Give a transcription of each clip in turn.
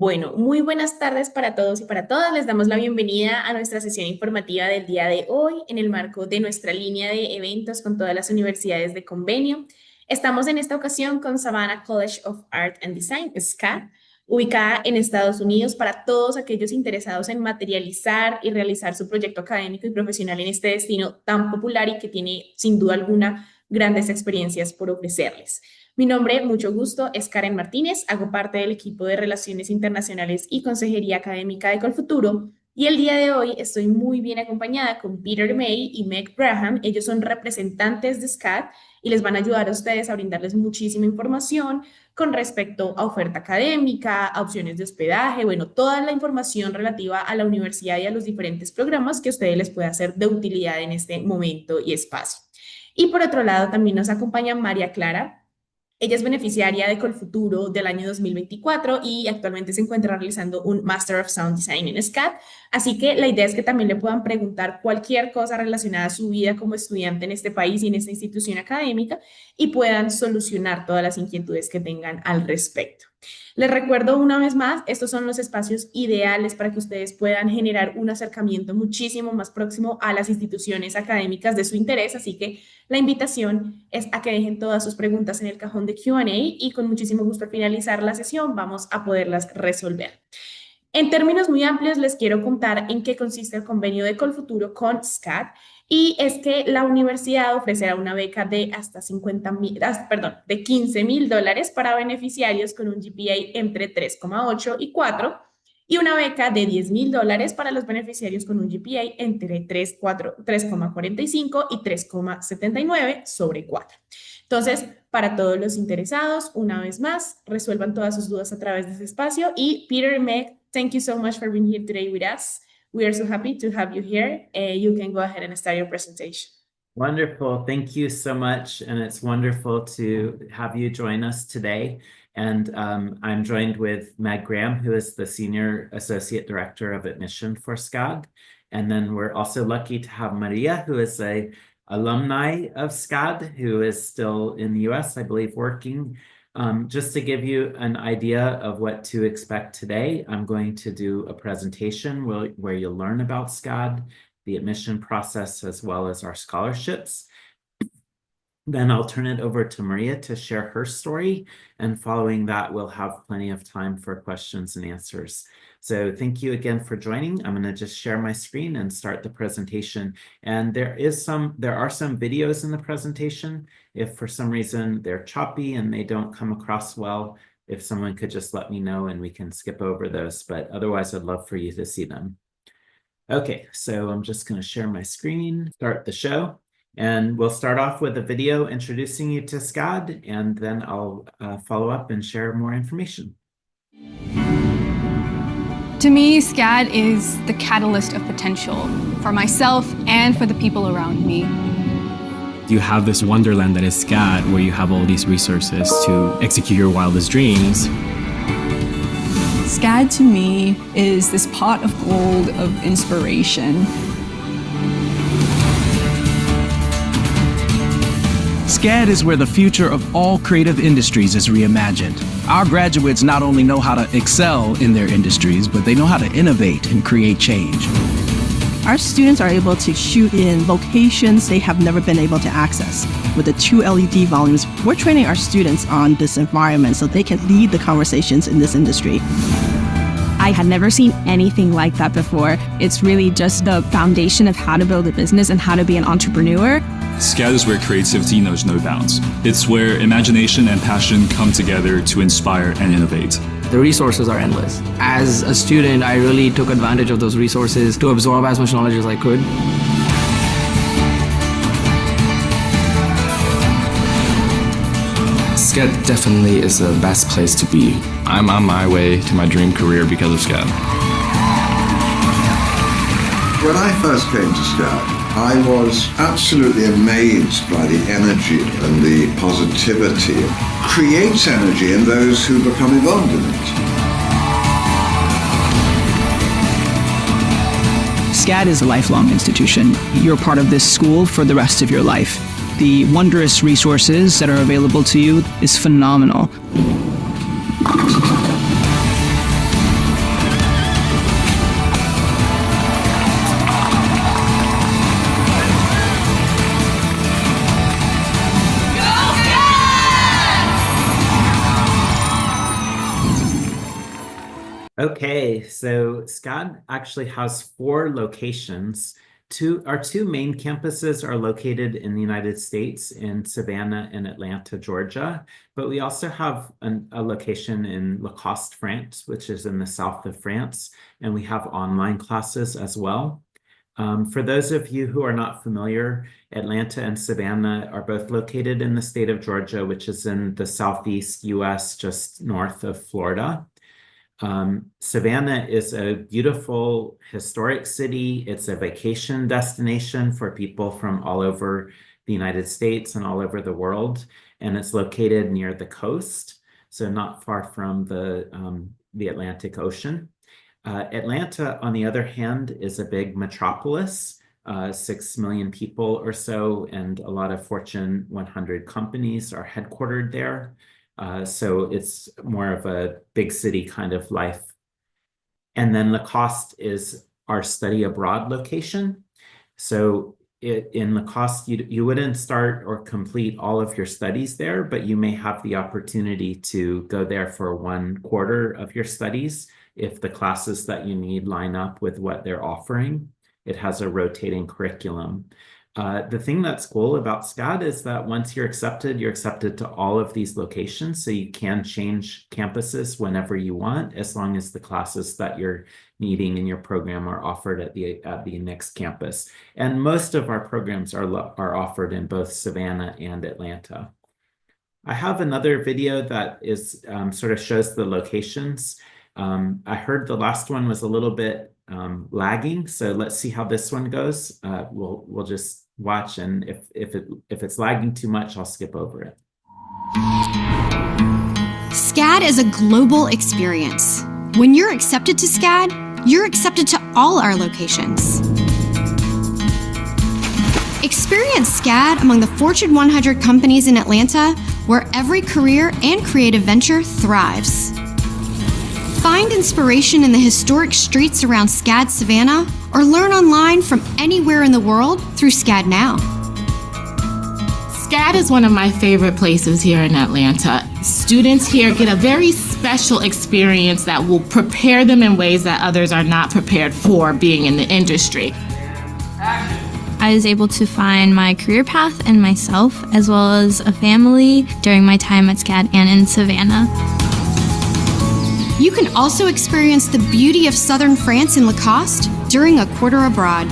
Bueno, muy buenas tardes para todos y para todas. Les damos la bienvenida a nuestra sesión informativa del día de hoy en el marco de nuestra línea de eventos con todas las universidades de convenio. Estamos en esta ocasión con Savannah College of Art and Design, SCAD, ubicada en Estados Unidos para todos aquellos interesados en materializar y realizar su proyecto académico y profesional en este destino tan popular y que tiene sin duda alguna grandes experiencias por ofrecerles. Mi nombre, mucho gusto, es Karen Martínez, hago parte del equipo de Relaciones Internacionales y Consejería Académica de COLFUTURO y el día de hoy estoy muy bien acompañada con Peter May y Meg Graham. Ellos son representantes de SCAD y les van a ayudar a ustedes a brindarles muchísima información con respecto a oferta académica, a opciones de hospedaje, bueno, toda la información relativa a la universidad y a los diferentes programas que a ustedes les pueda ser de utilidad en este momento y espacio. Y por otro lado también nos acompaña María Clara. Ella es beneficiaria de COLFUTURO del año 2024 y actualmente se encuentra realizando un Master of Sound Design en SCAD. Así que la idea es que también le puedan preguntar cualquier cosa relacionada a su vida como estudiante en este país y en esta institución académica y puedan solucionar todas las inquietudes que tengan al respecto. Les recuerdo una vez más, estos son los espacios ideales para que ustedes puedan generar un acercamiento muchísimo más próximo a las instituciones académicas de su interés, así que la invitación es a que dejen todas sus preguntas en el cajón de Q&A y con muchísimo gusto al finalizar la sesión vamos a poderlas resolver. En términos muy amplios, les quiero contar en qué consiste el convenio de COLFUTURO con SCAD y es que la universidad ofrecerá una beca de hasta de $15,000 para beneficiarios con un GPA entre 3,8 y 4 y una beca de $10,000 para los beneficiarios con un GPA entre 3,45 y 3,79 sobre 4. Entonces, para todos los interesados, una vez más, resuelvan todas sus dudas a través de ese espacio. Y Peter, Meg, thank you so much for being here today with us. We are so happy to have you here. You can go ahead and start your presentation. Wonderful. Thank you so much. And it's wonderful to have you join us today. And I'm joined with Meg Graham, who is the Senior Associate Director of Admission for SCAD. And then we're also lucky to have Maria, who is a alumni of SCAD, who is still in the US, I believe, working. Just to give you an idea of what to expect today, I'm going to do a presentation where you'll learn about SCAD, the admission process, as well as our scholarships. Then I'll turn it over to Maria to share her story. And following that, we'll have plenty of time for questions and answers. So thank you again for joining. I'm going to just share my screen and start the presentation. And there are some videos in the presentation. If for some reason they're choppy and they don't come across well, if someone could just let me know and we can skip over those. But otherwise, I'd love for you to see them. Okay, so I'm just going to share my screen, start the show. And we'll start off with a video introducing you to SCAD, and then I'll follow up and share more information. To me, SCAD is the catalyst of potential for myself and for the people around me. You have this wonderland that is SCAD, where you have all these resources to execute your wildest dreams. SCAD to me is this pot of gold of inspiration. SCAD is where the future of all creative industries is reimagined. Our graduates not only know how to excel in their industries, but they know how to innovate and create change. Our students are able to shoot in locations they have never been able to access. With the 2 LED volumes, we're training our students on this environment so they can lead the conversations in this industry. I had never seen anything like that before. It's really just the foundation of how to build a business and how to be an entrepreneur. SCAD is where creativity knows no bounds. It's where imagination and passion come together to inspire and innovate. The resources are endless. As a student, I really took advantage of those resources to absorb as much knowledge as I could. SCAD definitely is the best place to be. I'm on my way to my dream career because of SCAD. When I first came to SCAD, I was absolutely amazed by the energy and the positivity. It creates energy in those who become involved in it. SCAD is a lifelong institution. You're part of this school for the rest of your life. The wondrous resources that are available to you is phenomenal. Okay, so SCAD actually has 4 locations. Our two main campuses are located in the United States in Savannah and Atlanta, Georgia, but we also have a location in Lacoste, France, which is in the south of France, and we have online classes as well. For those of you who are not familiar, Atlanta and Savannah are both located in the state of Georgia, which is in the southeast US, just north of Florida. Savannah is a beautiful historic city. It's a vacation destination for people from all over the United States and all over the world. And it's located near the coast, so not far from the Atlantic Ocean. Atlanta, on the other hand, is a big metropolis, 6 million people or so, and a lot of Fortune 100 companies are headquartered there. So it's more of a big city kind of life. And then Lacoste is our study abroad location. So in Lacoste, you wouldn't start or complete all of your studies there, but you may have the opportunity to go there for 1/4 of your studies if the classes that you need line up with what they're offering. It has a rotating curriculum. The thing that's cool about SCAD is that once you're accepted to all of these locations, so you can change campuses whenever you want, as long as the classes that you're needing in your program are offered at the next campus. And most of our programs are offered in both Savannah and Atlanta. I have another video that is sort of shows the locations. I heard the last one was a little bit lagging, so let's see how this one goes. We'll just watch, and if it's lagging too much, I'll skip over it. SCAD is a global experience. When you're accepted to SCAD, you're accepted to all our locations. Experience SCAD among the Fortune 100 companies in Atlanta, where every career and creative venture thrives. Find inspiration in the historic streets around SCAD Savannah, or learn online from anywhere in the world through SCAD Now. SCAD is one of my favorite places here in Atlanta. Students here get a very special experience that will prepare them in ways that others are not prepared for being in the industry. I was able to find my career path and myself, as well as a family, during my time at SCAD and in Savannah. You can also experience the beauty of southern France in Lacoste during a quarter abroad.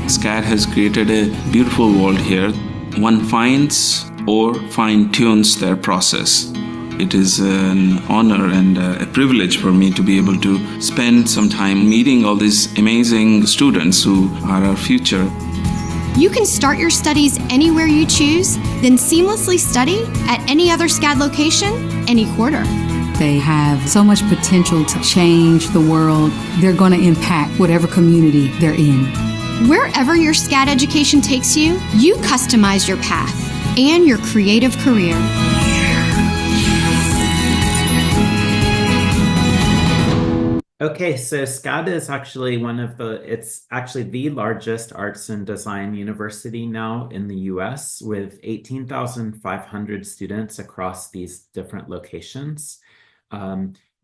SCAD has created a beautiful world here. One finds or fine-tunes their process. It is an honor and a privilege for me to be able to spend some time meeting all these amazing students who are our future. You can start your studies anywhere you choose, then seamlessly study at any other SCAD location any quarter. They have so much potential to change the world. They're going to impact whatever community they're in. Wherever your SCAD education takes you, you customize your path and your creative career. Okay, so SCAD is actually it's actually the largest arts and design university now in the US, with 18,500 students across these different locations.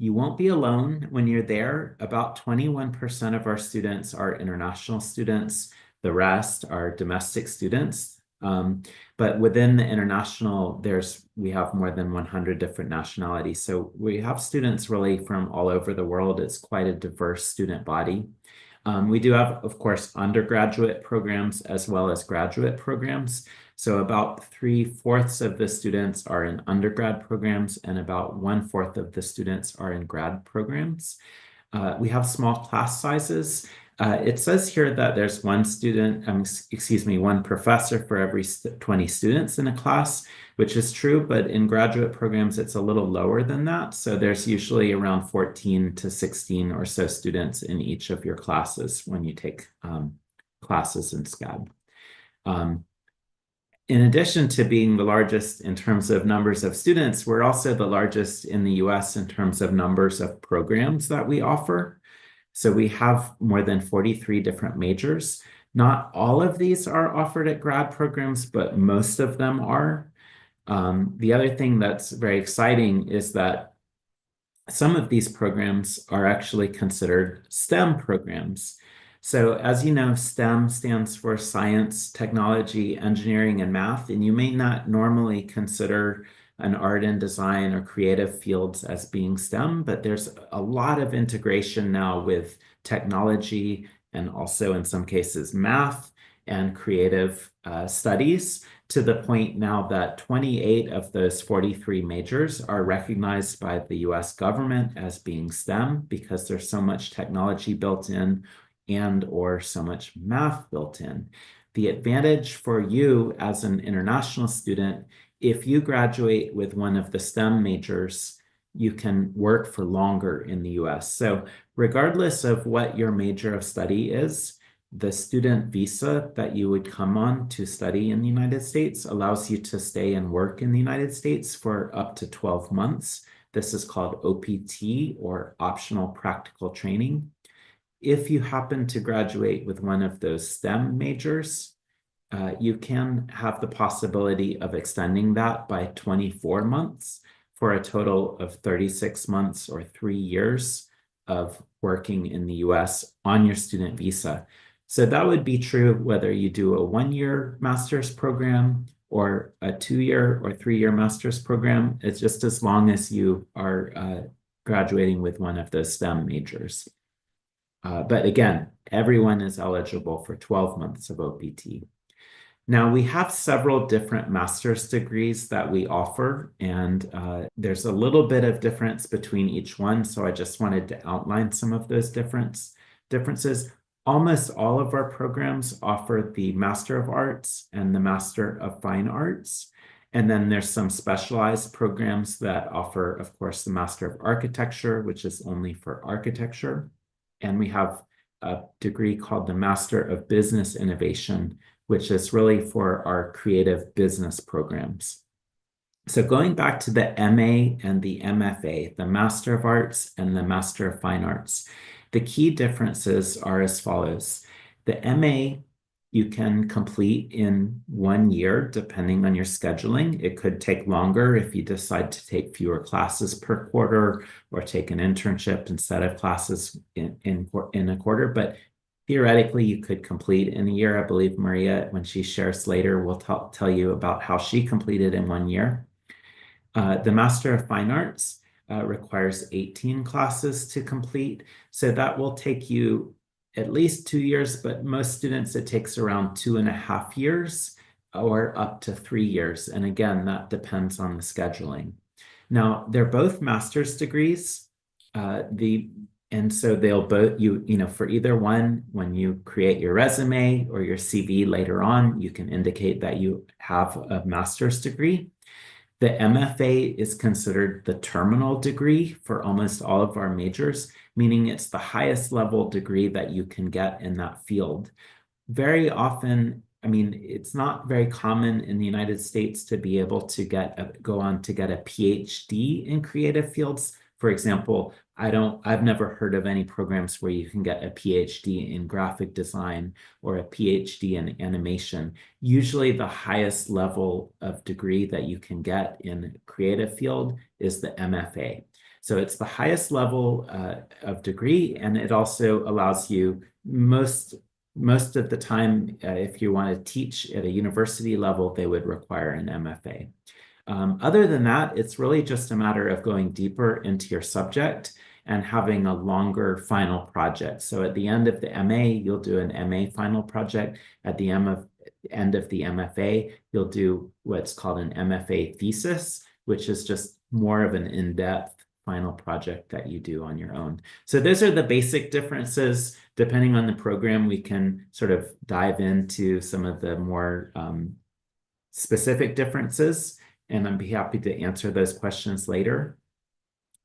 You won't be alone when you're there. About 21% of our students are international students. The rest are domestic students. But within the international, we have more than 100 different nationalities. So we have students really from all over the world. It's quite a diverse student body. We do have, of course, undergraduate programs as well as graduate programs. So about 3/4 of the students are in undergrad programs and about 1/4 of the students are in grad programs. We have small class sizes. It says here that there's one professor for every 20 students in a class, which is true, but in graduate programs, it's a little lower than that. So there's usually around 14 to 16 or so students in each of your classes when you take classes in SCAD. In addition to being the largest in terms of numbers of students, we're also the largest in the US in terms of numbers of programs that we offer. So we have more than 43 different majors. Not all of these are offered at grad programs, but most of them are. The other thing that's very exciting is that some of these programs are actually considered STEM programs. So as you know, STEM stands for science, technology, engineering, and math, and you may not normally consider an art and design or creative fields as being STEM, but there's a lot of integration now with technology and also in some cases math and creative studies, to the point now that 28 of those 43 majors are recognized by the US government as being STEM because there's so much technology built in and or so much math built in. The advantage for you as an international student, if you graduate with one of the STEM majors, you can work for longer in the US. So regardless of what your major of study is, the student visa that you would come on to study in the United States allows you to stay and work in the United States for up to 12 months. This is called OPT, or optional practical training. If you happen to graduate with one of those STEM majors, you can have the possibility of extending that by 24 months for a total of 36 months or 3 years of working in the US on your student visa. So that would be true whether you do a 1-year master's program or a 2-year or 3-year master's program. It's just as long as you are graduating with one of those STEM majors. But again, everyone is eligible for 12 months of OPT. Now, we have several different master's degrees that we offer, and there's a little bit of difference between each one, so I just wanted to outline some of those differences. Almost all of our programs offer the Master of Arts and the Master of Fine Arts, and then there's some specialized programs that offer, of course, the Master of Architecture, which is only for architecture, and we have a degree called the Master of Business Innovation, which is really for our creative business programs. So going back to the MA and the MFA, the Master of Arts and the Master of Fine Arts, the key differences are as follows. The MA, you can complete in 1 year, depending on your scheduling. It could take longer if you decide to take fewer classes per quarter or take an internship instead of classes in a quarter, but theoretically, you could complete in a year. I believe Maria, when she shares later, will tell you about how she completed in 1 year. The Master of Fine Arts requires 18 classes to complete. So that will take you at least 2 years, but most students, it takes around 2.5 years or up to 3 years. And again, that depends on the scheduling. Now, they're both master's degrees. And so they'll both, for either one, when you create your resume or your CV later on, you can indicate that you have a master's degree. The MFA is considered the terminal degree for almost all of our majors, meaning it's the highest level degree that you can get in that field. Very often, it's not very common in the United States to be able to go on to get a PhD in creative fields. For example, I've never heard of any programs where you can get a PhD in graphic design or a PhD in animation. Usually the highest level of degree that you can get in a creative field is the MFA. So it's the highest level of degree, and it also allows you most of the time, if you want to teach at a university level, they would require an MFA. Other than that, it's really just a matter of going deeper into your subject and having a longer final project. So at the end of the MA, you'll do an MA final project. At the end of the MFA, you'll do what's called an MFA thesis, which is just more of an in-depth final project that you do on your own. So those are the basic differences. Depending on the program, we can sort of dive into some of the more specific differences, and I'd be happy to answer those questions later.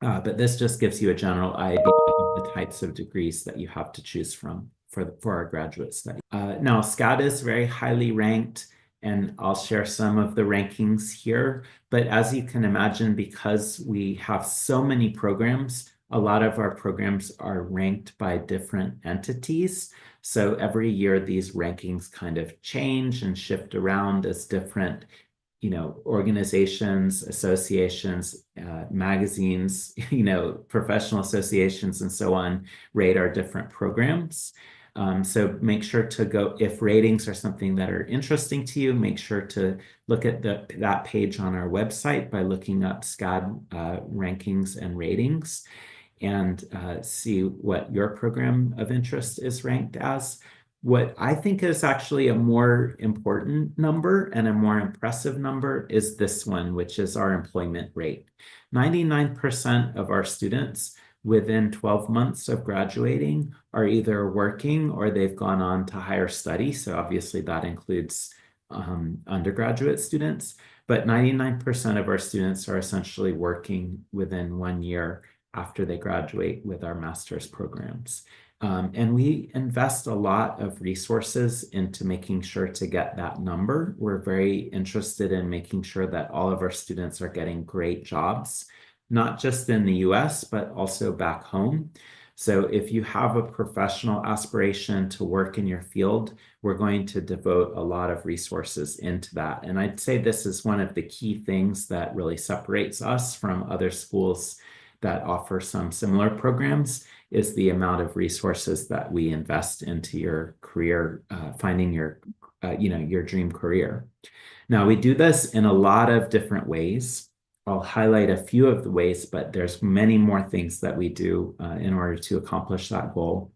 But this just gives you a general idea of the types of degrees that you have to choose from for our graduate study. Now, SCAD is very highly ranked, and I'll share some of the rankings here. But as you can imagine, because we have so many programs, a lot of our programs are ranked by different entities. So every year, these rankings kind of change and shift around as different organizations, associations magazines, professional associations and so on rate our different programs. So make sure to go, if ratings are something that are interesting to you, make sure to look at that page on our website by looking up SCAD rankings and ratings, and see what your program of interest is ranked as. What I think is actually a more important number and a more impressive number is this one, which is our employment rate. 99% of our students within 12 months of graduating are either working or they've gone on to higher study. So obviously that includes undergraduate students, but 99% of our students are essentially working within 1 year after they graduate with our master's programs. And we invest a lot of resources into making sure to get that number. We're very interested in making sure that all of our students are getting great jobs, not just in the US, but also back home. So if you have a professional aspiration to work in your field, we're going to devote a lot of resources into that. And I'd say this is one of the key things that really separates us from other schools that offer some similar programs, is the amount of resources that we invest into your career, finding your dream career. Now, we do this in a lot of different ways. I'll highlight a few of the ways, but there's many more things that we do in order to accomplish that goal.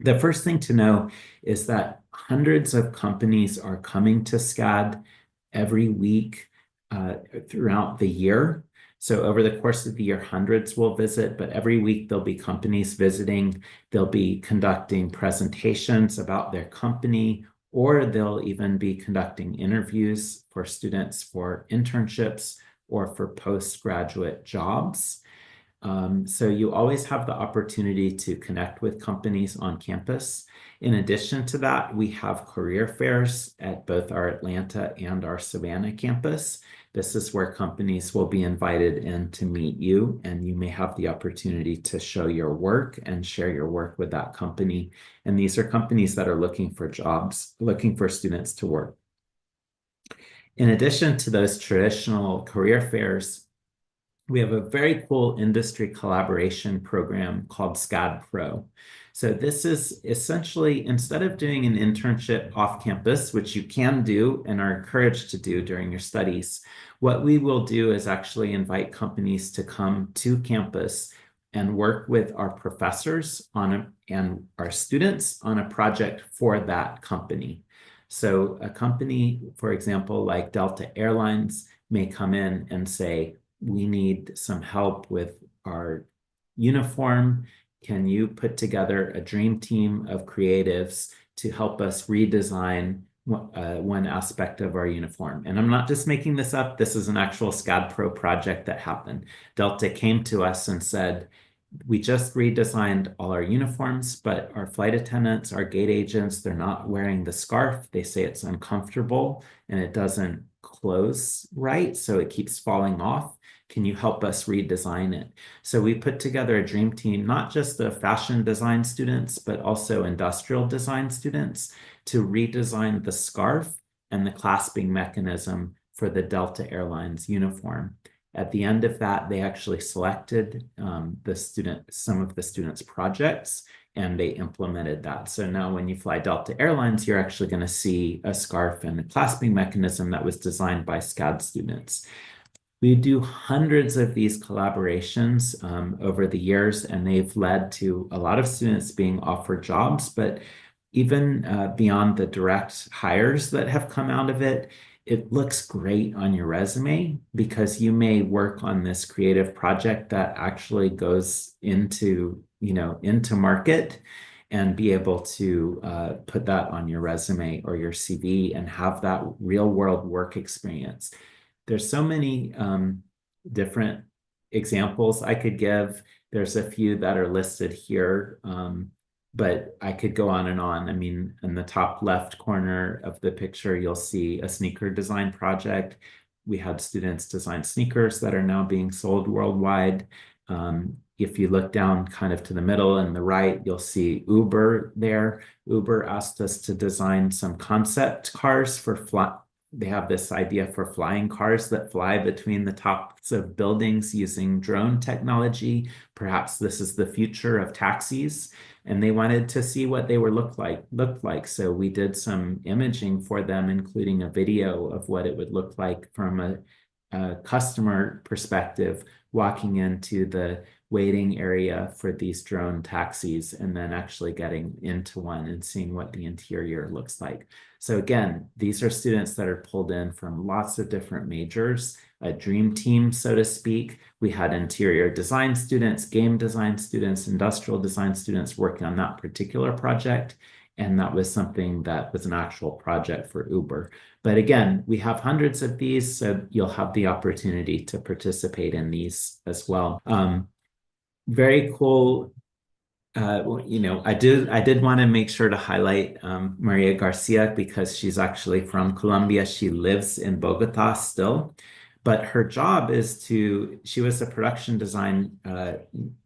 The first thing to know is that hundreds of companies are coming to SCAD every week throughout the year. So over the course of the year, hundreds will visit, but every week there'll be companies visiting. They'll be conducting presentations about their company, or they'll even be conducting interviews for students for internships or for postgraduate jobs. So you always have the opportunity to connect with companies on campus. In addition to that, we have career fairs at both our Atlanta and our Savannah campus. This is where companies will be invited in to meet you, and you may have the opportunity to show your work and share your work with that company. And these are companies that are looking for jobs, looking for students to work. In addition to those traditional career fairs, we have a very cool industry collaboration program called SCAD Pro. So this is essentially, instead of doing an internship off campus, which you can do and are encouraged to do during your studies, what we will do is actually invite companies to come to campus and work with our professors and our students on a project for that company. So a company, for example, like Delta Airlines may come in and say, we need some help with our uniform. Can you put together a dream team of creatives to help us redesign one aspect of our uniform? And I'm not just making this up. This is an actual SCAD Pro project that happened. Delta came to us and said, we just redesigned all our uniforms, but our flight attendants, our gate agents, they're not wearing the scarf. They say it's uncomfortable and it doesn't close right, so it keeps falling off. Can you help us redesign it? So we put together a dream team, not just of fashion design students, but also industrial design students, to redesign the scarf and the clasping mechanism for the Delta Airlines uniform. At the end of that, they actually selected some of the students' projects, and they implemented that. So now when you fly Delta Airlines, you're actually going to see a scarf and a clasping mechanism that was designed by SCAD students. We do hundreds of these collaborations over the years, and they've led to a lot of students being offered jobs, but even beyond the direct hires that have come out of it, it looks great on your resume because you may work on this creative project that actually goes into market, and be able to put that on your resume or your CV and have that real world work experience. There's so many different examples I could give. There's a few that are listed here, but I could go on and on. I mean, in the top left corner of the picture, you'll see a sneaker design project. We had students design sneakers that are now being sold worldwide. If you look down kind of to the middle and the right, you'll see Uber there. Uber asked us to design some concept cars for they have this idea for flying cars that fly between the tops of buildings using drone technology. Perhaps this is the future of taxis, and they wanted to see what they were looked like. So we did some imaging for them, including a video of what it would look like from a customer perspective, walking into the waiting area for these drone taxis and then actually getting into one and seeing what the interior looks like. So again, these are students that are pulled in from lots of different majors, a dream team, so to speak. We had interior design students, game design students, industrial design students working on that particular project. And that was something that was an actual project for Uber. But again, we have hundreds of these, so you'll have the opportunity to participate in these as well. Very cool. I did want to make sure to highlight Maria Garcia because she's actually from Colombia. She lives in Bogota still, but her job is she was a production design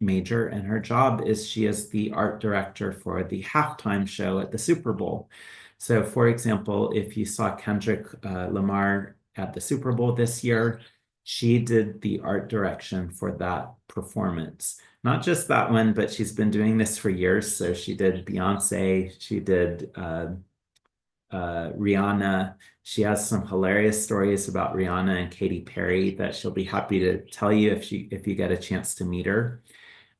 major, and her job is she is the art director for the halftime show at the Super Bowl. So for example, if you saw Kendrick Lamar at the Super Bowl this year, she did the art direction for that performance. Not just that one, but she's been doing this for years. So she did Beyonce, she did Rihanna. She has some hilarious stories about Rihanna and Katy Perry that she'll be happy to tell you if you get a chance to meet her.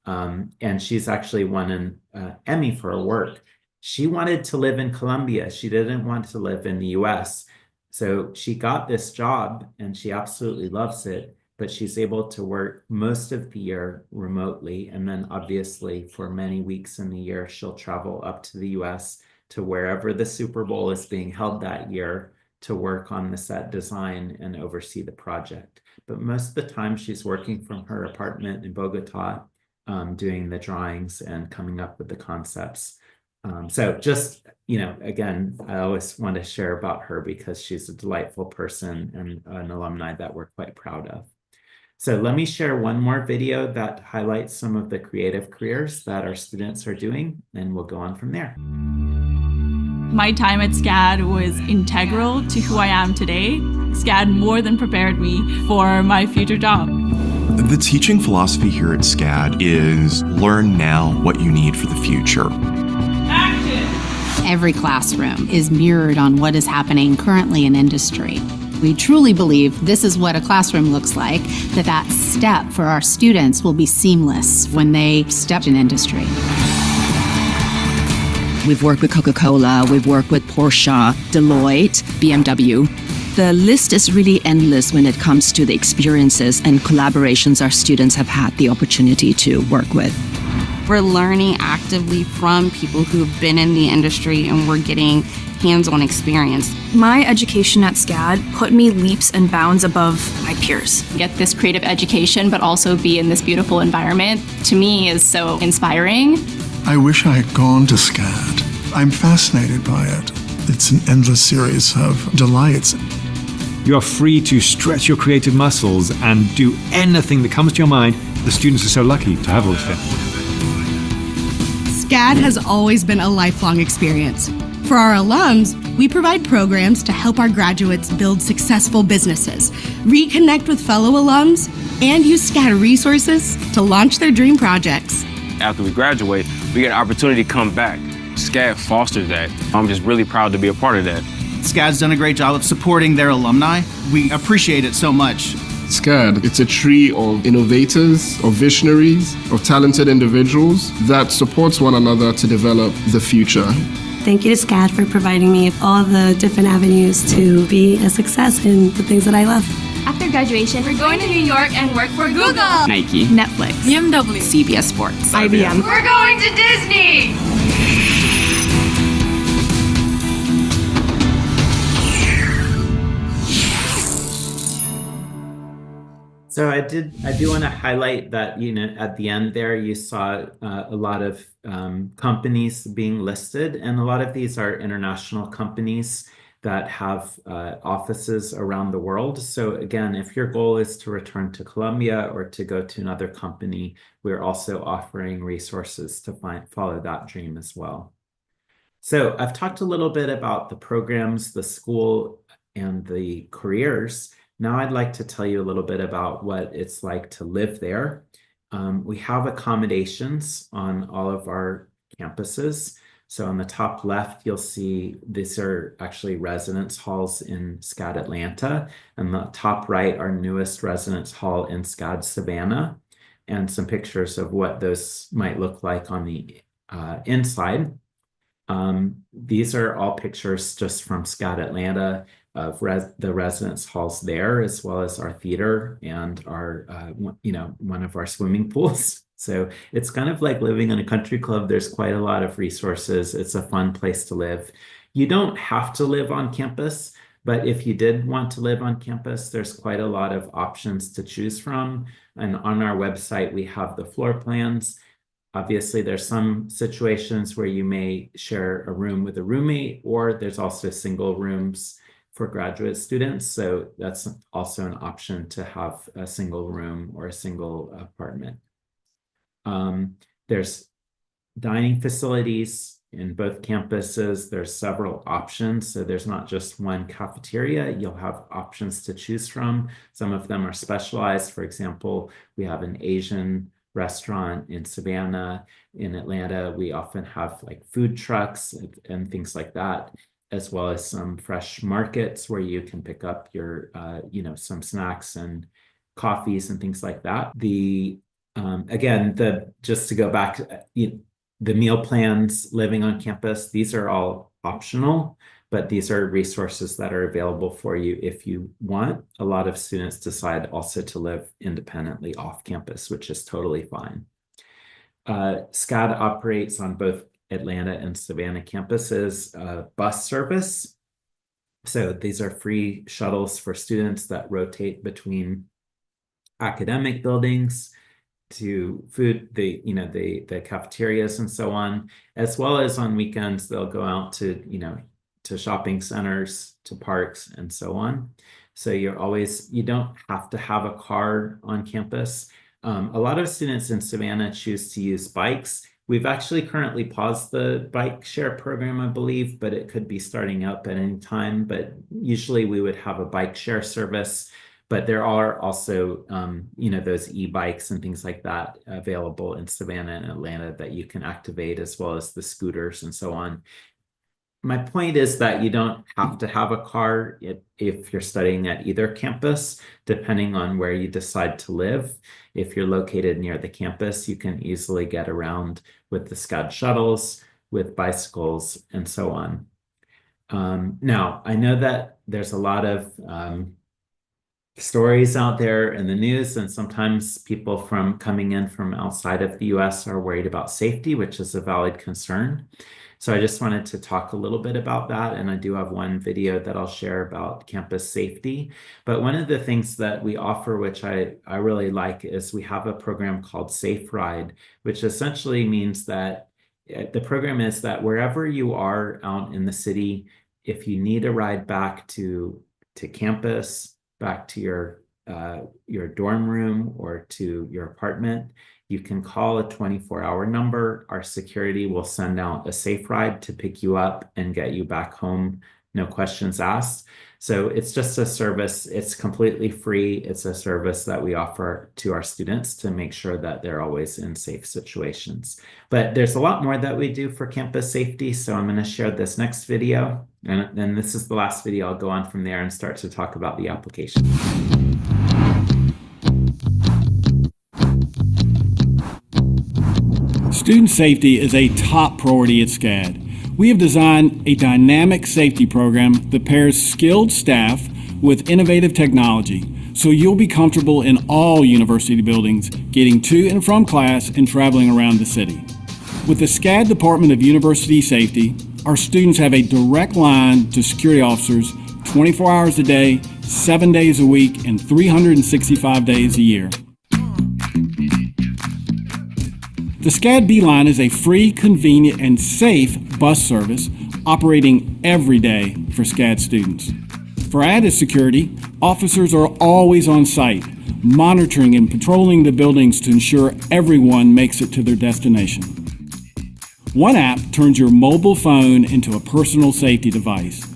And she's actually won an Emmy for her work. She wanted to live in Colombia. She didn't want to live in the US. So she got this job and she absolutely loves it, but she's able to work most of the year remotely. And then obviously for many weeks in the year, she'll travel up to the US to wherever the Super Bowl is being held that year to work on the set design and oversee the project. But most of the time she's working from her apartment in Bogota, doing the drawings and coming up with the concepts. So just, again, I always want to share about her because she's a delightful person and an alumni that we're quite proud of. So let me share one more video that highlights some of the creative careers that our students are doing, and we'll go on from there. My time at SCAD was integral to who I am today. SCAD more than prepared me for my future job. The teaching philosophy here at SCAD is learn now what you need for the future. Every classroom is mirrored on what is happening currently in industry. We truly believe this is what a classroom looks like, that step for our students will be seamless when they step in industry. We've worked with Coca-Cola, we've worked with Porsche, Deloitte, BMW. The list is really endless when it comes to the experiences and collaborations our students have had the opportunity to work with. We're learning actively from people who've been in the industry, and we're getting hands-on experience. My education at SCAD put me leaps and bounds above my peers. Get this creative education, but also be in this beautiful environment, to me is so inspiring. I wish I had gone to SCAD. I'm fascinated by it. It's an endless series of delights. You are free to stretch your creative muscles and do anything that comes to your mind. The students are so lucky to have all this here. SCAD has always been a lifelong experience. For our alums, we provide programs to help our graduates build successful businesses, reconnect with fellow alums, and use SCAD resources to launch their dream projects. After we graduate, we get an opportunity to come back. SCAD fosters that. I'm just really proud to be a part of that. SCAD's done a great job of supporting their alumni. We appreciate it so much. SCAD, it's a tree of innovators, of visionaries, of talented individuals that supports one another to develop the future. Thank you to SCAD for providing me all the different avenues to be a success in the things that I love. After graduation, we're going to New York and work for Google, Nike, Netflix, BMW, CBS Sports, IBM. We're going to Disney! So I do want to highlight that, at the end there, you saw a lot of companies being listed, and a lot of these are international companies that have offices around the world. So again, if your goal is to return to Colombia or to go to another company, we're also offering resources to follow that dream as well. So I've talked a little bit about the programs the school and the careers. Now I'd like to tell you a little bit about what it's like to live there. We have accommodations on all of our campuses. So on the top left, you'll see these are actually residence halls in SCAD Atlanta. And the top right, our newest residence hall in SCAD Savannah, and some pictures of what those might look like on the inside. These are all pictures just from SCAD Atlanta of the residence halls there, as well as our theater and our, one of our swimming pools. So it's kind of like living in a country club. There's quite a lot of resources. It's a fun place to live. You don't have to live on campus, but if you did want to live on campus, there's quite a lot of options to choose from. And on our website, we have the floor plans. Obviously, there's some situations where you may share a room with a roommate, or there's also single rooms for graduate students. So that's also an option to have a single room or a single apartment. There's dining facilities in both campuses. There's several options. So there's not just one cafeteria. You'll have options to choose from. Some of them are specialized. For example, we have an Asian restaurant in Savannah. In Atlanta, we often have like food trucks and things like that, as well as some fresh markets where you can pick up your, some snacks and coffees and things like that. Just to go back, the meal plans living on campus, these are all optional, but these are resources that are available for you if you want. A lot of students decide also to live independently off campus, which is totally fine. SCAD operates on both Atlanta and Savannah campuses, bus service. So these are free shuttles for students that rotate between academic buildings to food, the cafeterias and so on, as well as on weekends, they'll go out to, to shopping centers, to parks and so on. So you don't have to have a car on campus. A lot of students in Savannah choose to use bikes. We've actually currently paused the bike share program, I believe, but it could be starting up at any time. But usually we would have a bike share service. But there are also, those e-bikes and things like that available in Savannah and Atlanta that you can activate, as well as the scooters and so on. My point is that you don't have to have a car if you're studying at either campus, depending on where you decide to live. If you're located near the campus, you can easily get around with the SCAD shuttles, with bicycles, and so on. Now, I know that there's a lot of stories out there in the news, and sometimes people coming in from outside of the US are worried about safety, which is a valid concern. So I just wanted to talk a little bit about that, and I do have one video that I'll share about campus safety. But one of the things that we offer, which I really like, is we have a program called Safe Ride, which essentially means that the program is that wherever you are out in the city, if you need a ride back to campus, back to your dorm room or to your apartment, you can call a 24-hour number. Our security will send out a safe ride to pick you up and get you back home, no questions asked. So it's just a service. It's completely free. It's a service that we offer to our students to make sure that they're always in safe situations. But there's a lot more that we do for campus safety. So I'm going to share this next video. And then this is the last video. I'll go on from there and start to talk about the application. Student safety is a top priority at SCAD. We have designed a dynamic safety program that pairs skilled staff with innovative technology, so you'll be comfortable in all university buildings, getting to and from class and traveling around the city. With the SCAD Department of University Safety, our students have a direct line to security officers 24 hours a day, 7 days a week, and 365 days a year. The SCAD B-Line is a free, convenient, and safe bus service operating every day for SCAD students. For added security, officers are always on site, monitoring and patrolling the buildings to ensure everyone makes it to their destination. One app turns your mobile phone into a personal safety device,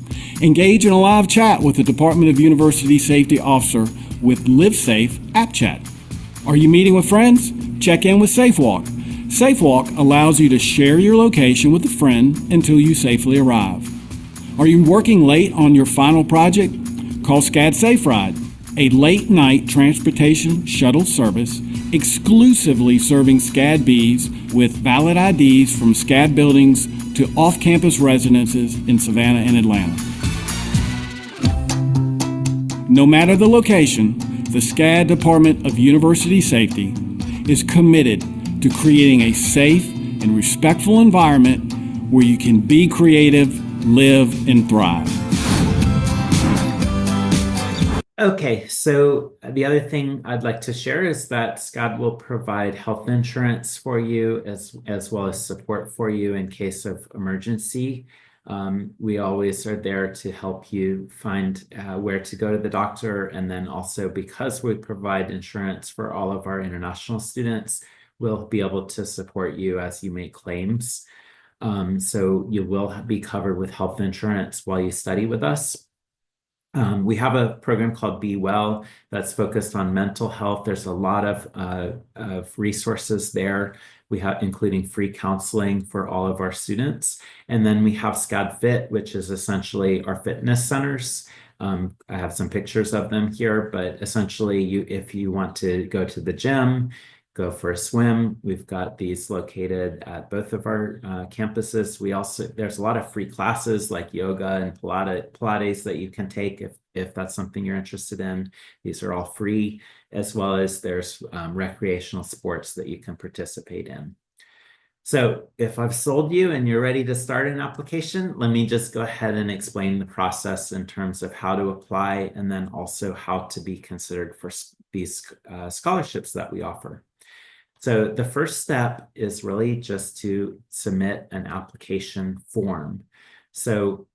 Engage in a live chat with the Department of University Safety Officer with LiveSafe App Chat. Are you meeting with friends? Check in with SafeWalk. SafeWalk allows you to share your location with a friend until you safely arrive. Are you working late on your final project? Call SCAD Safe Ride, a late-night transportation shuttle service exclusively serving SCAD Bs with valid IDs from SCAD buildings to off-campus residences in Savannah and Atlanta. No matter the location, the SCAD Department of University Safety is committed to creating a safe and respectful environment where you can be creative, live, and thrive. Okay, so the other thing I'd like to share is that SCAD will provide health insurance for you as well as support for you in case of emergency. We always are there to help you find where to go to the doctor, and then also because we provide insurance for all of our international students, we'll be able to support you as you make claims. So you will be covered with health insurance while you study with us. We have a program called Be Well that's focused on mental health. There's a lot of resources there. We have including free counseling for all of our students. And then we have SCAD Fit, which is essentially our fitness centers. I have some pictures of them here, but essentially if you want to go to the gym, go for a swim, we've got these located at both of our campuses. There's a lot of free classes like yoga and Pilates that you can take if that's something you're interested in. These are all free, as well as there's recreational sports that you can participate in. So if I've sold you and you're ready to start an application, let me just go ahead and explain the process in terms of how to apply and then also how to be considered for these scholarships that we offer. So the first step is really just to submit an application form. So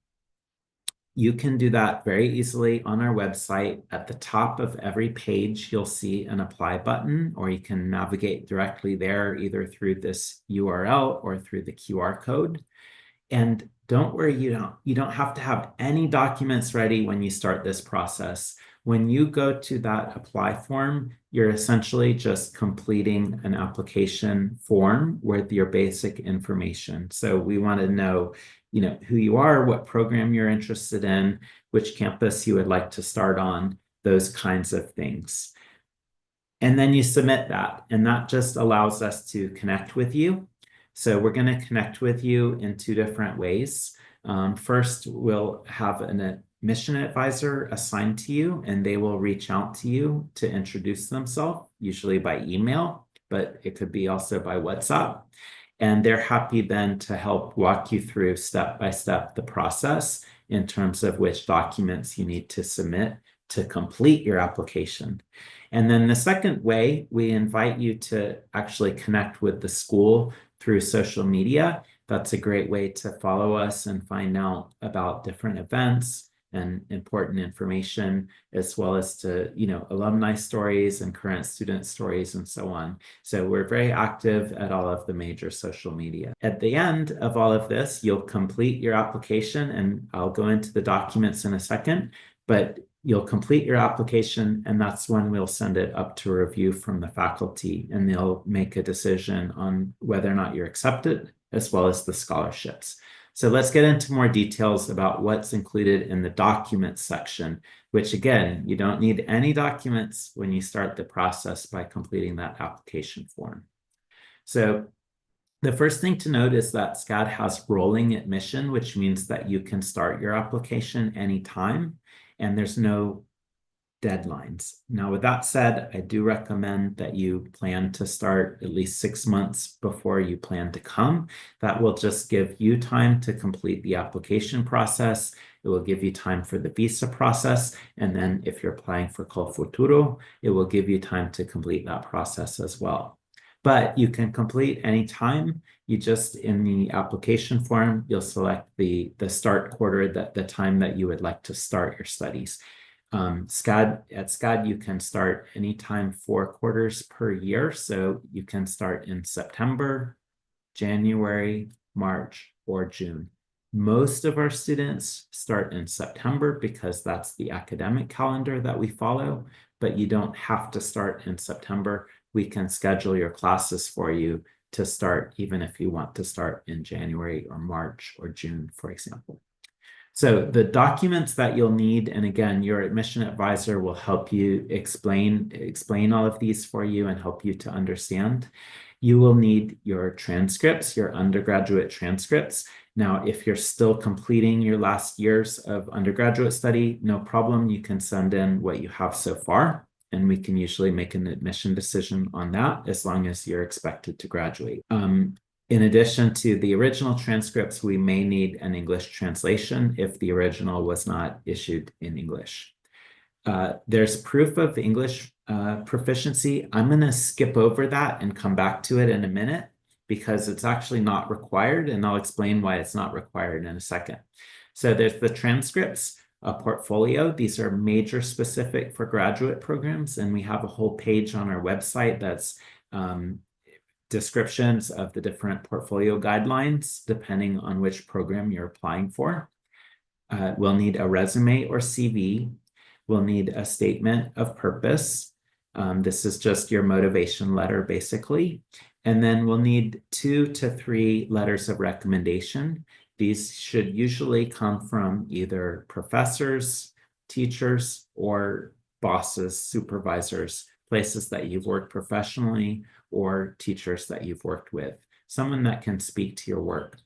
you can do that very easily on our website. At the top of every page, you'll see an apply button, or you can navigate directly there either through this URL or through the QR code. And don't worry, you don't have to have any documents ready when you start this process. When you go to that apply form, you're essentially just completing an application form with your basic information. So we want to know, who you are, what program you're interested in, which campus you would like to start on, those kinds of things. And then you submit that, and that just allows us to connect with you. So we're going to connect with you in two different ways. First, we'll have an admission advisor assigned to you, and they will reach out to you to introduce themselves, usually by email, but it could be also by WhatsApp. And they're happy then to help walk you through step by step the process in terms of which documents you need to submit to complete your application. And then the second way, we invite you to actually connect with the school through social media. That's a great way to follow us and find out about different events and important information, as well as to, alumni stories and current student stories and so on. So we're very active at all of the major social media. At the end of all of this, you'll complete your application, and I'll go into the documents in a second, but you'll complete your application, and that's when we'll send it up to review from the faculty, and they'll make a decision on whether or not you're accepted, as well as the scholarships. So let's get into more details about what's included in the documents section, which again, you don't need any documents when you start the process by completing that application form. So the first thing to note is that SCAD has rolling admission, which means that you can start your application anytime, and there's no deadlines. Now, with that said, I do recommend that you plan to start at least 6 months before you plan to come. That will just give you time to complete the application process. It will give you time for the visa process. And then if you're applying for COLFUTURO, it will give you time to complete that process as well. But you can complete any time. You just, in the application form, you'll select the start quarter, the time that you would like to start your studies. At SCAD, you can start anytime 4 quarters per year. So you can start in September, January, March, or June. Most of our students start in September because that's the academic calendar that we follow, but you don't have to start in September. We can schedule your classes for you to start even if you want to start in January or March or June, for example. So the documents that you'll need, and again, your admission advisor will help you explain all of these for you and help you to understand. You will need your transcripts, your undergraduate transcripts. Now, if you're still completing your last years of undergraduate study, no problem. You can send in what you have so far, and we can usually make an admission decision on that as long as you're expected to graduate. In addition to the original transcripts, we may need an English translation if the original was not issued in English. There's proof of English proficiency. I'm going to skip over that and come back to it in a minute because it's actually not required, and I'll explain why it's not required in a second. So there's the transcripts, a portfolio. These are major specific for graduate programs, and we have a whole page on our website that's descriptions of the different portfolio guidelines depending on which program you're applying for. We'll need a resume or CV. We'll need a statement of purpose. This is just your motivation letter, basically. And then we'll need 2 to 3 letters of recommendation. These should usually come from either professors, teachers, or bosses, supervisors, places that you've worked professionally, or teachers that you've worked with, someone that can speak to your work.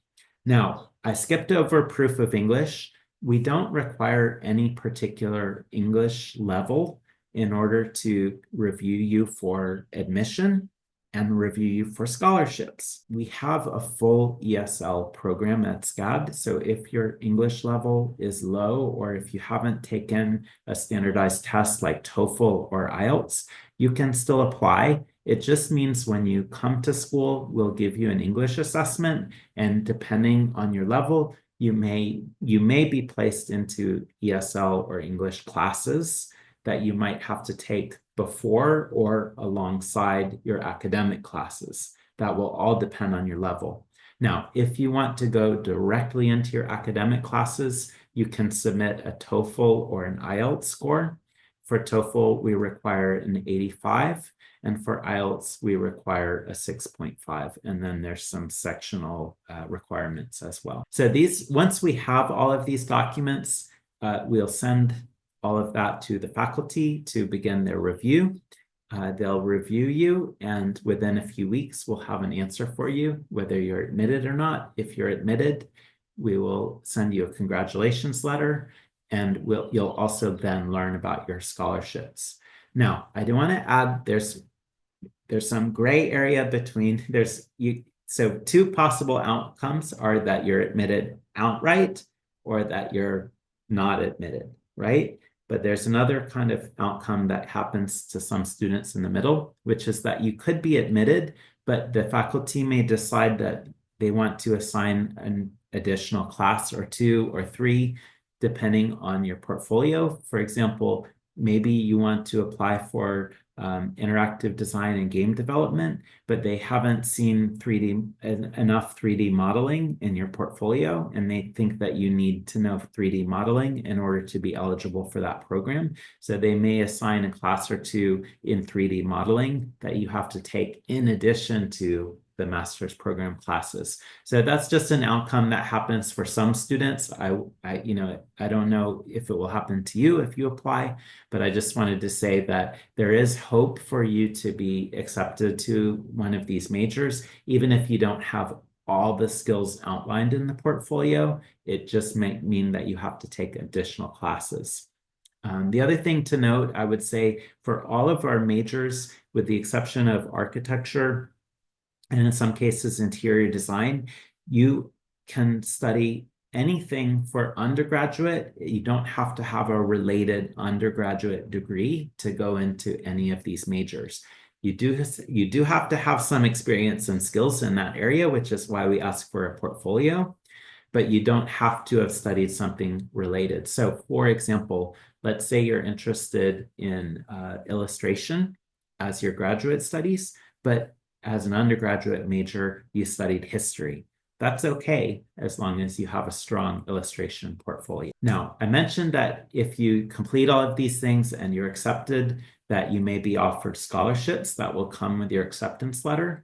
Now, I skipped over proof of English. We don't require any particular English level in order to review you for admission and review you for scholarships. We have a full ESL program at SCAD. So if your English level is low, or if you haven't taken a standardized test like TOEFL or IELTS, you can still apply. It just means when you come to school, we'll give you an English assessment, and depending on your level, you may be placed into ESL or English classes that you might have to take before or alongside your academic classes. That will all depend on your level. Now, if you want to go directly into your academic classes, you can submit a TOEFL or an IELTS score. For TOEFL, we require an 85, and for IELTS, we require a 6.5, and then there's some sectional requirements as well. So once we have all of these documents, we'll send all of that to the faculty to begin their review. They'll review you, and within a few weeks, we'll have an answer for you, whether you're admitted or not. If you're admitted, we will send you a congratulations letter, and you'll also then learn about your scholarships. Now, I do want to add, there's some gray area between, so 2 possible outcomes are that you're admitted outright or that you're not admitted, right? But there's another kind of outcome that happens to some students in the middle, which is that you could be admitted, but the faculty may decide that they want to assign an additional class or 2 or 3, depending on your portfolio. For example, maybe you want to apply for interactive design and game development, but they haven't seen enough 3D modeling in your portfolio, and they think that you need to know 3D modeling in order to be eligible for that program. So they may assign a class or 2 in 3D modeling that you have to take in addition to the master's program classes. So that's just an outcome that happens for some students. I don't know if it will happen to you if you apply, but I just wanted to say that there is hope for you to be accepted to one of these majors, even if you don't have all the skills outlined in the portfolio. It just may mean that you have to take additional classes. The other thing to note, I would say, for all of our majors, with the exception of architecture, and in some cases interior design, you can study anything for undergraduate. You don't have to have a related undergraduate degree to go into any of these majors. You do have to have some experience and skills in that area, which is why we ask for a portfolio, but you don't have to have studied something related. So for example, let's say you're interested in illustration as your graduate studies, but as an undergraduate major, you studied history. That's okay as long as you have a strong illustration portfolio. Now, I mentioned that if you complete all of these things and you're accepted, that you may be offered scholarships that will come with your acceptance letter.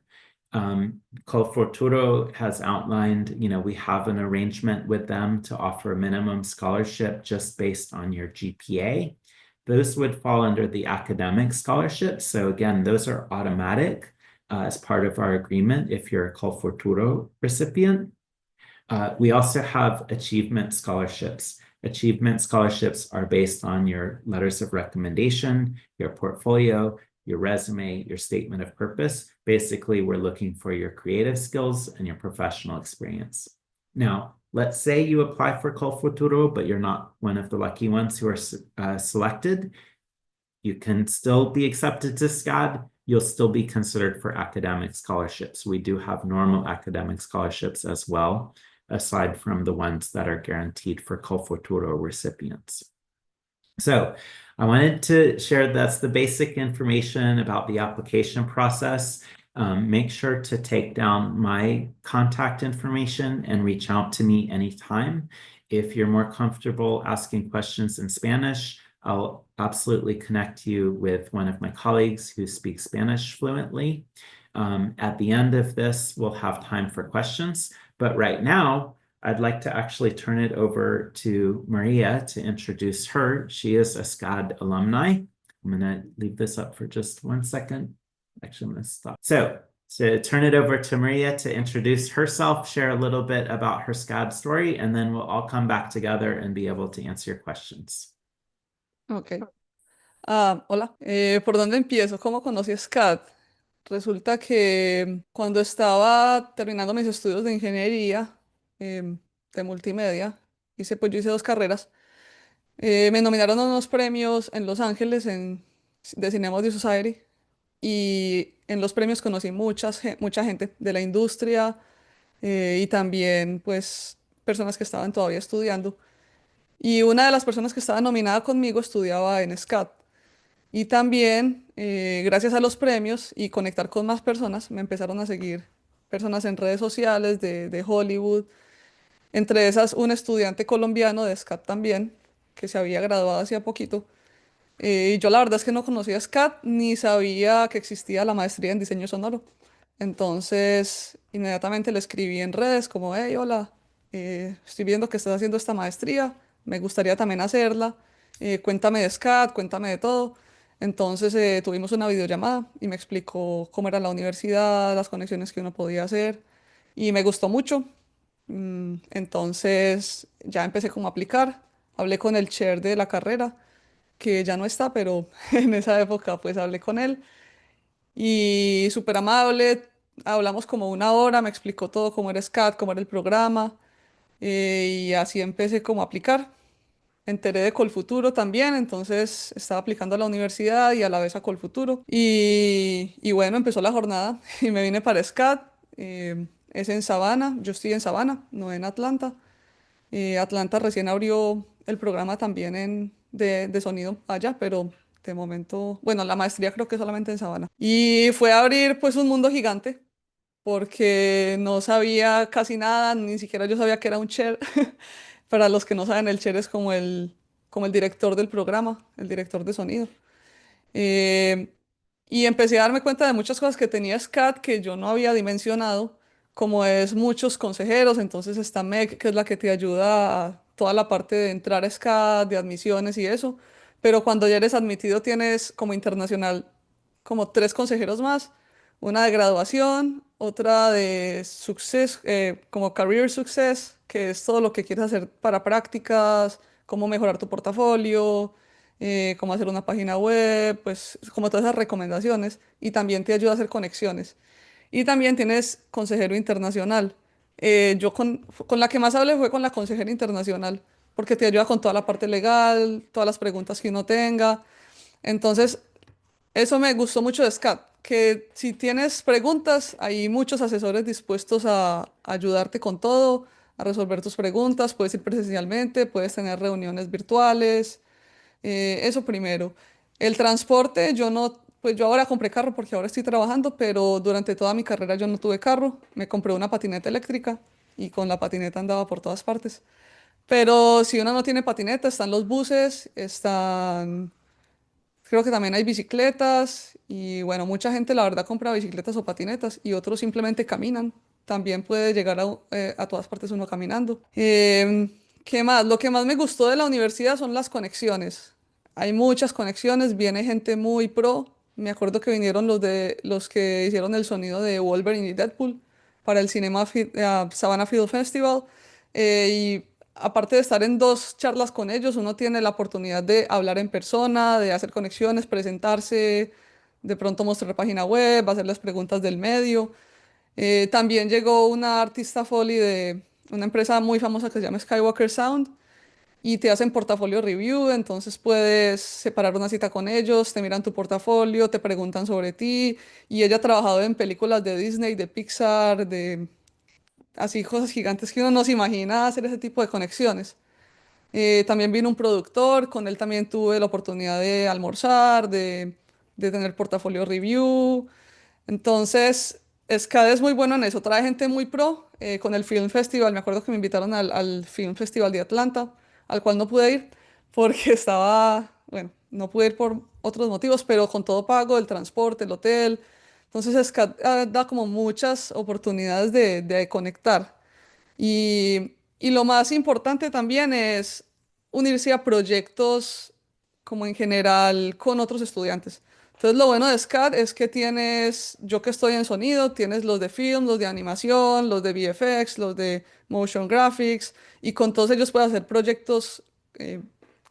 COLFUTURO has outlined, we have an arrangement with them to offer a minimum scholarship just based on your GPA. Those would fall under the academic scholarships. So again, those are automatic as part of our agreement if you're a COLFUTURO recipient. We also have achievement scholarships. Achievement scholarships are based on your letters of recommendation, your portfolio, your resume, your statement of purpose. Basically, we're looking for your creative skills and your professional experience. Now, let's say you apply for COLFUTURO, but you're not one of the lucky ones who are selected. You can still be accepted to SCAD. You'll still be considered for academic scholarships. We do have normal academic scholarships as well, aside from the ones that are guaranteed for COLFUTURO recipients. So I wanted to share that's the basic information about the application process. Make sure to take down my contact information and reach out to me anytime. If you're more comfortable asking questions in Spanish, I'll absolutely connect you with one of my colleagues who speaks Spanish fluently. At the end of this, we'll have time for questions. But right now, I'd like to actually turn it over to Maria to introduce her. She is a SCAD alumni. I'm going to leave this up for just 1 second. Actually, I'm going to stop. So to turn it over to Maria to introduce herself, share a little bit about her SCAD story, and then we'll all come back together and be able to answer your questions. Ok. Hola. ¿Por dónde empiezo? ¿Cómo conocí SCAD? Resulta que cuando estaba terminando mis estudios de ingeniería de multimedia, yo hice 2 carreras, me nominaron a unos premios en Los Ángeles de Cinema Audio Society y en los premios conocí mucha gente de la industria y también pues personas que estaban todavía estudiando. Y una de las personas que estaba nominada conmigo estudiaba en SCAD. Y también, gracias a los premios y conectar con más personas, me empezaron a seguir personas en redes sociales de Hollywood. Entre esas, un estudiante colombiano de SCAD también, que se había graduado hacía poquito. Y yo la verdad es que no conocía SCAD ni sabía que existía la maestría en diseño sonoro. Entonces, inmediatamente le escribí en redes como, hey, hola, estoy viendo que estás haciendo esta maestría, me gustaría también hacerla, cuéntame de SCAD, cuéntame de todo. Entonces tuvimos una videollamada y me explicó cómo era la universidad, las conexiones que uno podía hacer y me gustó mucho. Entonces ya empecé como a aplicar, hablé con el chair de la carrera, que ya no está, pero en esa época pues hablé con él y súper amable, hablamos como 1 hora, me explicó todo cómo era SCAD, cómo era el programa y así empecé como a aplicar. Enteré de COLFUTURO también, entonces estaba aplicando a la universidad y a la vez a COLFUTURO. Y bueno, empezó la jornada y me vine para SCAD. Es en Savannah, yo estoy en Savannah, no en Atlanta. Atlanta recién abrió el programa también de sonido allá, pero de momento, bueno, la maestría creo que solamente en Savannah. Y fue a abrir pues un mundo gigante, porque no sabía casi nada, ni siquiera yo sabía que era un chair. Para los que no saben, el chair es como el director del programa, el director de sonido. Eh, y empecé a darme cuenta de muchas cosas que tenía SCAD que yo no había dimensionado, como es muchos consejeros. Entonces está MEC, que es la que te ayuda a toda la parte de entrar a SCAD, de admisiones y eso. Pero cuando ya eres admitido tienes como internacional como 3 consejeros más, una de graduación, otra de success, como career success, que es todo lo que quieres hacer para prácticas, cómo mejorar tu portafolio, cómo hacer una página web, pues como todas esas recomendaciones, y también te ayuda a hacer conexiones. Y también tienes consejero internacional. Yo con la que más hablé fue con la consejera internacional, porque te ayuda con toda la parte legal, todas las preguntas que uno tenga. Entonces, eso me gustó mucho de SCAD, que si tienes preguntas, hay muchos asesores dispuestos a ayudarte con todo, a resolver tus preguntas. Puedes ir presencialmente, puedes tener reuniones virtuales. Eso primero. El transporte, yo no, pues yo ahora compré carro porque ahora estoy trabajando, pero durante toda mi carrera yo no tuve carro. Me compré una patineta eléctrica y con la patineta andaba por todas partes. Pero si uno no tiene patineta, están los buses, creo que también hay bicicletas y bueno, mucha gente la verdad compra bicicletas o patinetas y otros simplemente caminan. También puede llegar a todas partes uno caminando. ¿Qué más? Lo que más me gustó de la universidad son las conexiones. Hay muchas conexiones, viene gente muy pro. Me acuerdo que vinieron los que hicieron el sonido de Wolverine y Deadpool para el Savannah Film Festival. Y aparte de estar en dos charlas con ellos, uno tiene la oportunidad de hablar en persona, de hacer conexiones, presentarse, de pronto mostrar página web, hacerles preguntas del medio. También llegó una artista Foley de una empresa muy famosa que se llama Skywalker Sound y te hacen portafolio review, entonces puedes separar una cita con ellos, te miran tu portafolio, te preguntan sobre ti y ella ha trabajado en películas de Disney, de Pixar, de así cosas gigantes que uno no se imagina hacer ese tipo de conexiones. También vino un productor, con él también tuve la oportunidad de almorzar, de tener portafolio review. Entonces, SCAD es muy bueno en eso, trae gente muy pro. Con el Film Festival, me acuerdo que me invitaron al Film Festival de Atlanta, al cual no pude ir porque bueno, no pude ir por otros motivos, pero con todo pago, el transporte, el hotel. Entonces, SCAD da como muchas oportunidades de conectar. Y lo más importante también es unirse a proyectos como en general con otros estudiantes. Entonces lo bueno de SCAD es que yo que estoy en sonido, tienes los de film, los de animación, los de VFX, los de motion graphics, y con todos ellos puedes hacer proyectos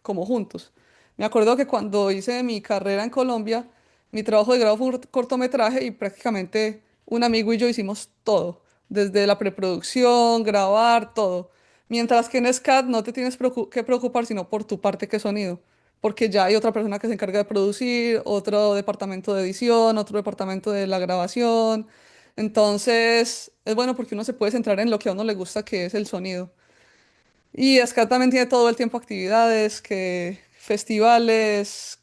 como juntos. Me acuerdo que cuando hice mi carrera en Colombia, mi trabajo de grado fue un cortometraje y prácticamente un amigo y yo hicimos todo, desde la preproducción, grabar, todo. Mientras que en SCAD no te tienes que preocupar sino por tu parte que es sonido, porque ya hay otra persona que se encarga de producir, otro departamento de edición, otro departamento de la grabación. Entonces, es bueno porque uno se puede centrar en lo que a uno le gusta, que es el sonido. Y SCAD también tiene todo el tiempo actividades, festivales,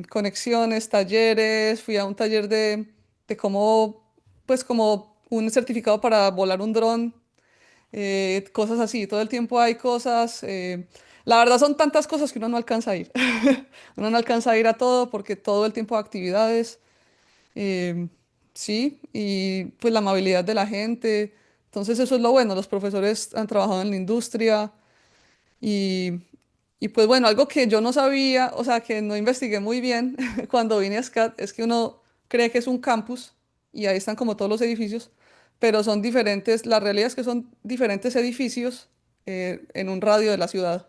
conexiones, talleres. Fui a un taller de cómo, pues como un certificado para volar un dron, cosas así. Todo el tiempo hay cosas. La verdad son tantas cosas que uno no alcanza a ir. Uno no alcanza a ir a todo porque todo el tiempo hay actividades. eh, sí, y pues la amabilidad de la gente. Entonces eso es lo bueno. Los profesores han trabajado en la industria. Y, y pues bueno, algo que yo no sabía, o sea, que no investigué muy bien cuando vine a SCAD, es que uno cree que es un campus y ahí están como todos los edificios, pero son diferentes, la realidad es que son diferentes edificios en un radio de la ciudad.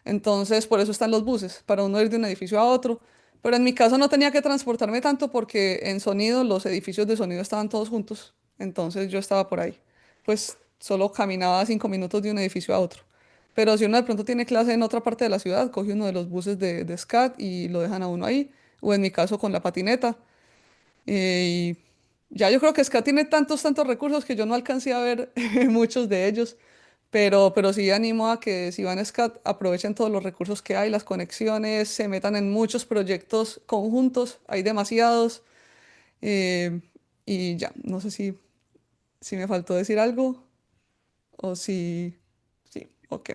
Entonces, por eso están los buses, para uno ir de un edificio a otro. Pero en mi caso no tenía que transportarme tanto porque en sonido los edificios de sonido estaban todos juntos. Entonces yo estaba por ahí. Pues solo caminaba 5 minutos de un edificio a otro. Pero si uno de pronto tiene clase en otra parte de la ciudad, coge uno de los buses de SCAD y lo dejan a uno ahí. O en mi caso con la patineta. Y ya yo creo que SCAD tiene tantos recursos que yo no alcancé a ver muchos de ellos. Pero sí animo a que si van a SCAD aprovechen todos los recursos que hay, las conexiones, se metan en muchos proyectos conjuntos, hay demasiados. eh, y ya, no sé si me faltó decir algo o si... Sí, ok.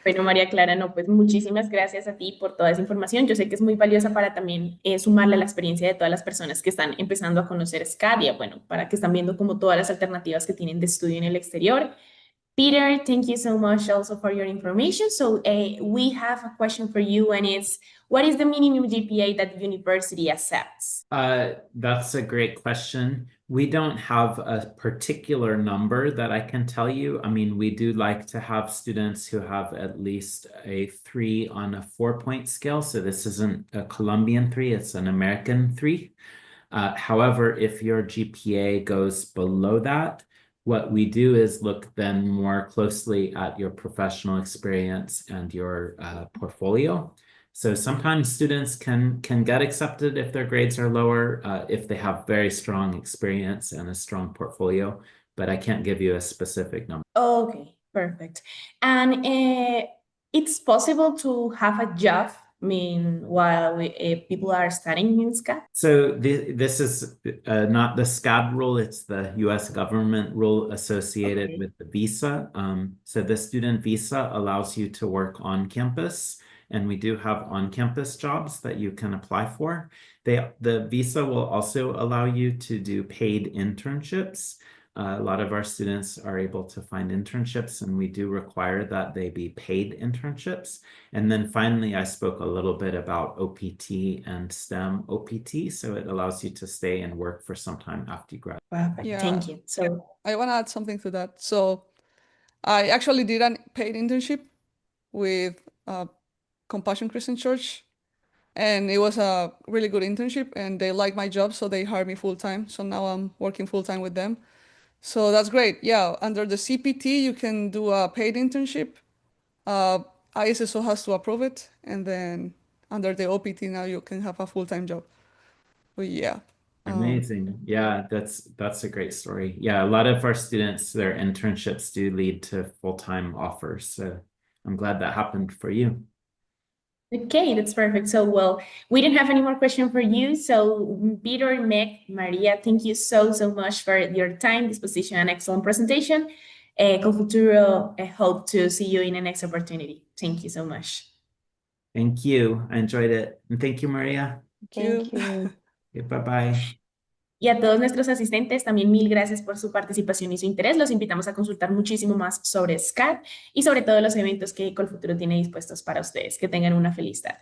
Bueno, María Clara, no, pues muchísimas gracias a ti por toda esa información. Yo sé que es muy valiosa para también sumarle a la experiencia de todas las personas que están empezando a conocer Scadia, bueno, para que están viendo como todas las alternativas que tienen de estudio en el exterior. Peter, thank you so much also for your information. So we have a question for you, and it's, what is the minimum GPA that the university accepts? That's a great question. We don't have a particular number that I can tell you. I mean, we do like to have students who have at least a 3 on a 4-point scale. So this isn't a Colombian 3, it's an American 3. However, if your GPA goes below that, what we do is look then more closely at your professional experience and your portfolio. So sometimes students can get accepted if their grades are lower, if they have very strong experience and a strong portfolio, but I can't give you a specific number. Okay, perfect. And it's possible to have a job while people are studying in SCAD? So this is not the SCAD rule, it's the US government rule associated with the visa. So the student visa allows you to work on campus, and we do have on-campus jobs that you can apply for. The visa will also allow you to do paid internships. A lot of our students are able to find internships, and we do require that they be paid internships. And then finally, I spoke a little bit about OPT and STEM OPT, so it allows you to stay and work for some time after you graduate. Perfect. Thank you. So I want to add something to that. So I actually did a paid internship with Compassion Christian Church, and it was a really good internship, and they liked my job, so they hired me full-time. So now I'm working full-time with them. So that's great. Yeah, under the CPT, you can do a paid internship. ISSO has to approve it, and then under the OPT now you can have a full-time job. But yeah. Amazing. Yeah, that's a great story. Yeah, a lot of our students, their internships do lead to full-time offers. So I'm glad that happened for you. Okay, that's perfect. So, well, we didn't have any more questions for you. So, Peter, Meg, Maria, thank you so much for your time, disposition, and excellent presentation. COLFUTURO, I hope to see you in the next opportunity. Thank you so much. Thank you. I enjoyed it. And thank you, Maria. Thank you. Okay, bye-bye. Y a todos nuestros asistentes, también mil gracias por su participación y su interés. Los invitamos a consultar muchísimo más sobre SCAD y sobre todos los eventos que COLFUTURO tiene dispuestos para ustedes. Que tengan una feliz tarde.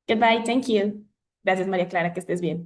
Goodbye, thank you. Gracias, María Clara, que estés bien.